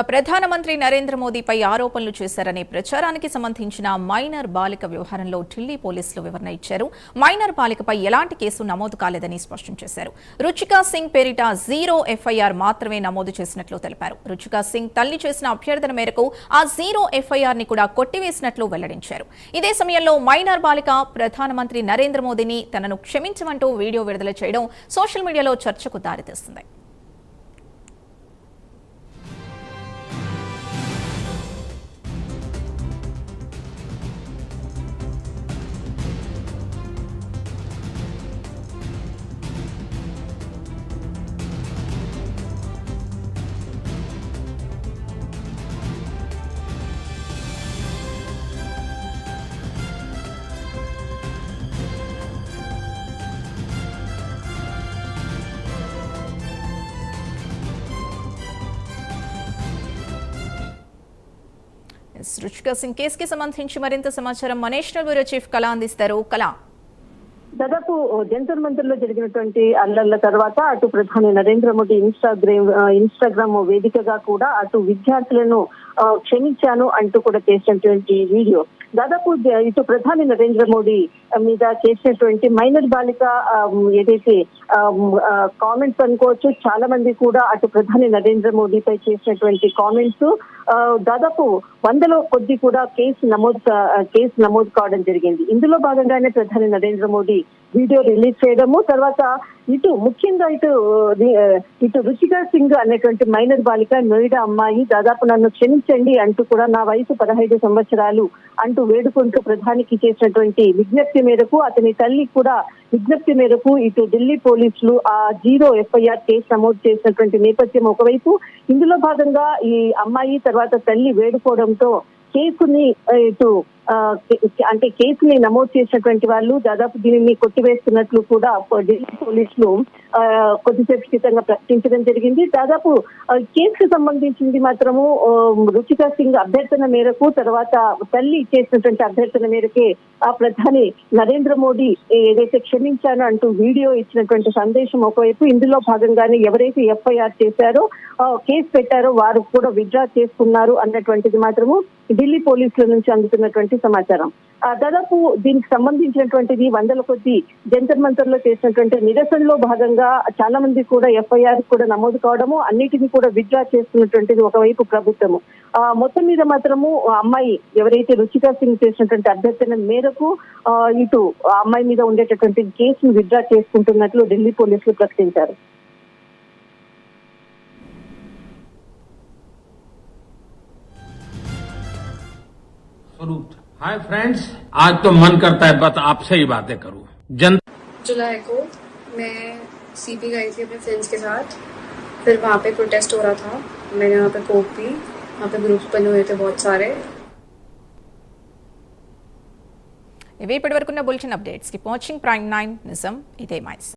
ప్రధానమంత్రి నరేంద్ర మోదీపై ఆరోపణలు చేశారనే ప్రచారానికి సంబంధించిన మైనర్ బాలిక వ్యవహారంలో ఢిల్లీ పోలీసులు వివరణ ఇచ్చారు. మైనర్ బాలికపై ఎలాంటి కేసు నమోదు కాలేదని స్పష్టం చేశారు. రుచికా సింగ్ పేరిట 0 ఎఫ్ఐఆర్ మాత్రమే నమోదు చేసినట్లు తెలిపారు. రుచికా సింగ్ తల్లి చేసిన అభ్యర్థన మేరకు ఆ 0 ఎఫ్ఐఆర్ ని కూడా కొట్టివేసినట్లు వెల్లడించారు. ఇదే సమయంలో మైనర్ బాలిక ప్రధానమంత్రి నరేంద్ర మోదీని తనను క్షమించమంటూ వీడియో విడుదల చేయడం సోషల్ మీడియాలో చర్చకు దారితీస్తుంది. రుచికా సింగ్ కేసుకి సంబంధించి మరింత సమాచారం మా నేషనల్ బ్యూరో చీఫ్ కళ అందిస్తారు. కళ, దాదాపు జంతర్ మంతర్ లో జరిగినటువంటి అల్లర్ల తర్వాత అటు ప్రధాని నరేంద్ర మోదీ ఇన్స్టాగ్రామ్ వేదికగా కూడా అటు విద్యార్థులను క్షమించాను అంటూ కూడా చేసినటువంటి వీడియో దాదాపు ఇటు ప్రధాని నరేంద్ర మోదీ మీద చేసినటువంటి మైనర్ బాలిక ఏదైతే కామెంట్స్ అనుకోవచ్చు, చాలా మంది కూడా అటు ప్రధాని నరేంద్ర మోదీపై చేసినటువంటి కామెంట్స్ దాదాపు 100లో కొద్ది కూడా కేసు నమోదు కావడం జరిగింది. ఇందులో భాగంగానే ప్రధాని నరేంద్ర మోదీ వీడియో రిలీజ్ చేయడము, తర్వాత ఇటు ముఖ్యంగా ఇటు రుచికా సింగ్ అనేటువంటి మైనర్ బాలిక నోయిడా అమ్మాయి దాదాపు నన్ను క్షమించండి అంటూ కూడా నా వయసు 15 సంవత్సరాలు అంటూ వేడుకుంటూ ప్రధానికి చేసినటువంటి విజ్ఞప్తి మేరకు, అతని తల్లి కూడా విజ్ఞప్తి మేరకు ఇటు ఢిల్లీ పోలీసులు ఆ 0 ఎఫ్ఐఆర్ కేసు నమోదు చేసినటువంటి నేపథ్యం ఒకవైపు. ఇందులో భాగంగా ఈ అమ్మాయి తర్వాత తల్లి వేడుకోవడంతో కేసుని కేసుని నమోదు చేసినటువంటి వాళ్ళు దాదాపు దీనిని కొట్టివేస్తున్నట్లు కూడా ఢిల్లీ పోలీసులు కొద్దిసేపు క్రితంగా ప్రకటించడం జరిగింది. దాదాపు కేసుకు సంబంధించింది మాత్రము రుచికా సింగ్ అభ్యర్థన మేరకు, తర్వాత తల్లి చేసినటువంటి అభ్యర్థన మేరకే ఆ ప్రధాని నరేంద్ర మోదీ ఏదైతే క్షమించానో అంటూ వీడియో ఇచ్చినటువంటి సందేశం ఒకవైపు. ఇందులో భాగంగానే ఎవరైతే ఎఫ్ఐఆర్ చేశారో కేసు పెట్టారో వారు కూడా విత్డ్రా చేసుకున్నారు అన్నటువంటిది మాత్రము ఢిల్లీ పోలీసుల నుంచి అందుతున్నటువంటి సమాచారం. దాదాపు దీనికి సంబంధించినటువంటిది 100ల కొద్ది జంతర్ మంతర్ లో చేసినటువంటి నిరసనలో భాగంగా చాలా మంది కూడా ఎఫ్ఐఆర్ కూడా నమోదు కావడము, అన్నిటినీ కూడా విత్డ్రా చేస్తున్నటువంటిది ఒకవైపు ప్రభుత్వము. మొత్తం మీద మాత్రము అమ్మాయి ఎవరైతే రుచికా సింగ్ చేసినటువంటి అభ్యర్థన మేరకు ఇటు అమ్మాయి మీద ఉండేటటువంటి కేసును విత్డ్రా చేసుకుంటున్నట్లు ఢిల్లీ పోలీసులు ప్రకటించారు. हाय फ्रेंड्स, आज तो मन करता है बस आपसे ही बातें करूं। जुलाई को मैं सीपी गई थी अपने फ्रेंड्स के साथ, फिर वहाँ पे प्रोटेस्ट हो रहा था, मैंने वहाँ पे कोक पी, वहाँ पे ग्रुप्स बने हुए थे बहुत सारे. ఇవి ఇప్పటివరకున్న bulletin updates. Keep watching prime 9 నిజం ఇదే మైస్.